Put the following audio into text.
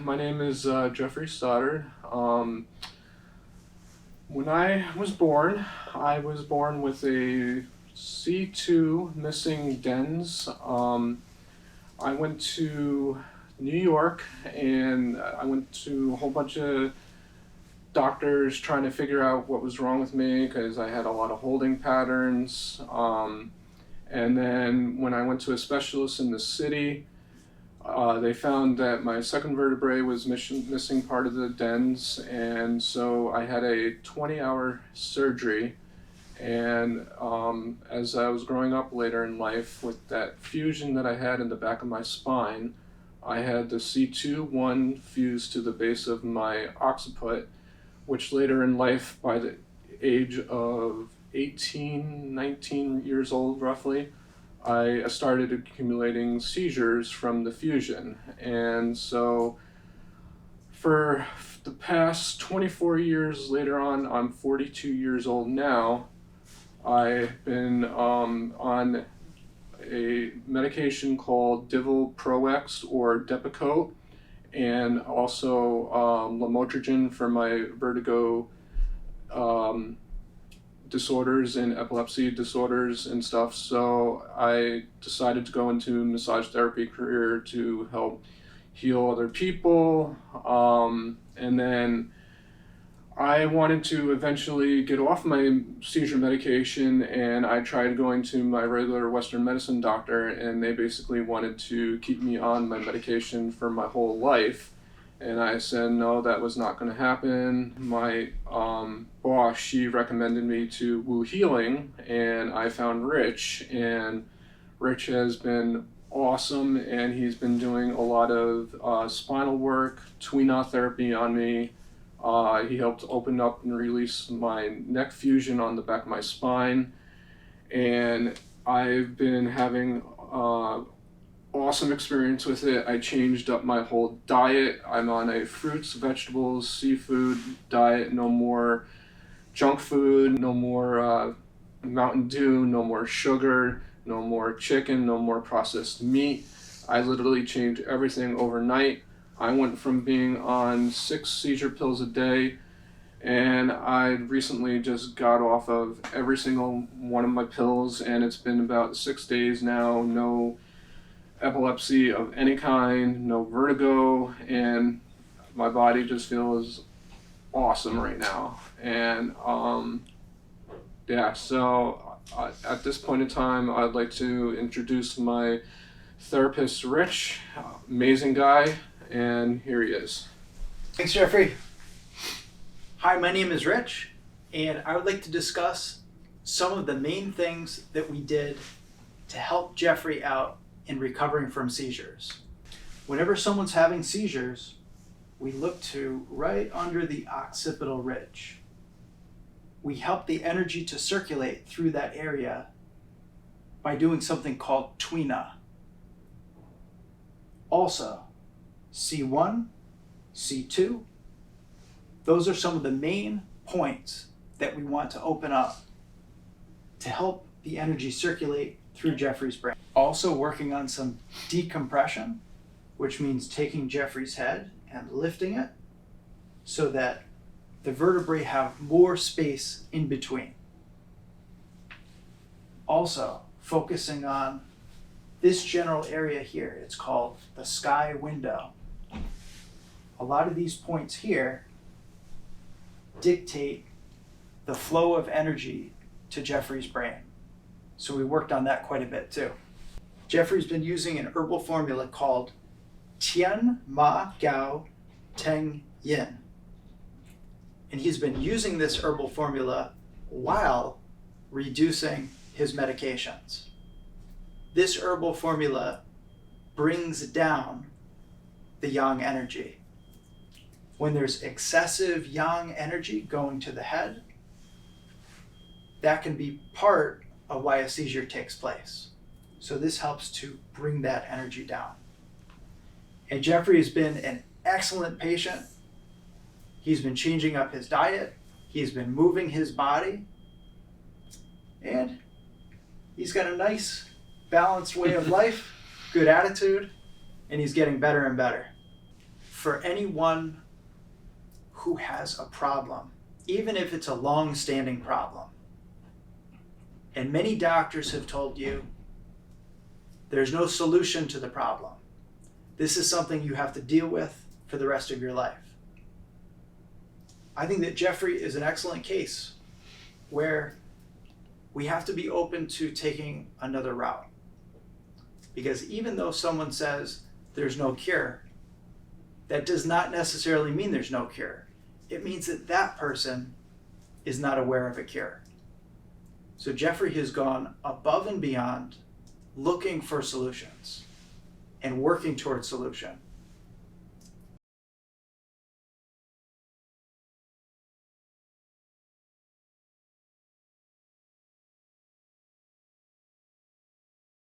My name is Jeffrey Stoddard. When I was born with a C2 missing dens. I went to New York and I went to a whole bunch of doctors trying to figure out what was wrong with me because I had a lot of holding patterns. And then when I went to a specialist in the city, they found that my second vertebrae was missing part of the dens, and so I had a 20-hour surgery. And as I was growing up later in life, with that fusion that I had in the back of my spine, I had the C2-1 fused to the base of my occiput, which later in life, by the age of 18, 19 years old roughly, I started accumulating seizures from the fusion. And so for the past 24 years later on, I'm 42 years old now, I've been on a medication called Divalproex or Depakote, and also lamotrigine for my vertigo disorders and epilepsy disorders and stuff. So I decided to go into massage therapy career to help heal other people. And then I wanted to eventually get off my seizure medication, and I tried going to my regular Western medicine doctor, and they basically wanted to keep me on my medication for my whole life. And I said, no, that was not going to happen. My boss, she recommended me to Woo Healing, and I found Rich, and Rich has been awesome, and he's been doing a lot of spinal work, Tweenaw therapy on me. He helped open up and release my neck fusion on the back of my spine, and I've been having awesome experience with it. I changed up my whole diet. I'm on a fruits, vegetables, seafood diet. No more junk food, no more Mountain Dew, no more sugar, no more chicken, no more processed meat. I literally changed everything overnight. I went from being on 6 seizure pills a day, and I recently just got off of every single one of my pills, and it's been about 6 days now. No epilepsy of any kind, no vertigo, and my body just feels awesome right now. And so at this point in time, I'd like to introduce my therapist, Rich. Amazing guy, and here he is. Thanks, Jeffrey. Hi, my name is Rich, and I would like to discuss some of the main things that we did to help Jeffrey out in recovering from seizures. Whenever someone's having seizures, we look to right under the occipital ridge. We help the energy to circulate through that area by doing something called Tweenaw. Also, C1, C2, those are some of the main points that we want to open up to help the energy circulate through Jeffrey's brain. Also working on some decompression, which means taking Jeffrey's head and lifting it so that the vertebrae have more space in between. Also focusing on this general area here. It's called the sky window. A lot of these points here dictate the flow of energy to Jeffrey's brain. So we worked on that quite a bit too. Jeffrey's been using an herbal formula called Tian Ma Gao Teng Yin. And he's been using this herbal formula while reducing his medications. This herbal formula brings down the yang energy. When there's excessive yang energy going to the head, that can be part of why a seizure takes place. So this helps to bring that energy down. And Jeffrey has been an excellent patient. He's been changing up his diet. He's been moving his body. And he's got a nice, balanced way of life, good attitude, and he's getting better and better. for anyone who has a problem, even if it's a long-standing problem, and many doctors have told you there's no solution to the problem. This is something you have to deal with for the rest of your life. I think that Jeffrey is an excellent case where we have to be open to taking another route. Because even though someone says there's no cure, that does not necessarily mean there's no cure. It means that that person is not aware of a cure. So Jeffrey has gone above and beyond looking for solutions and working towards solution.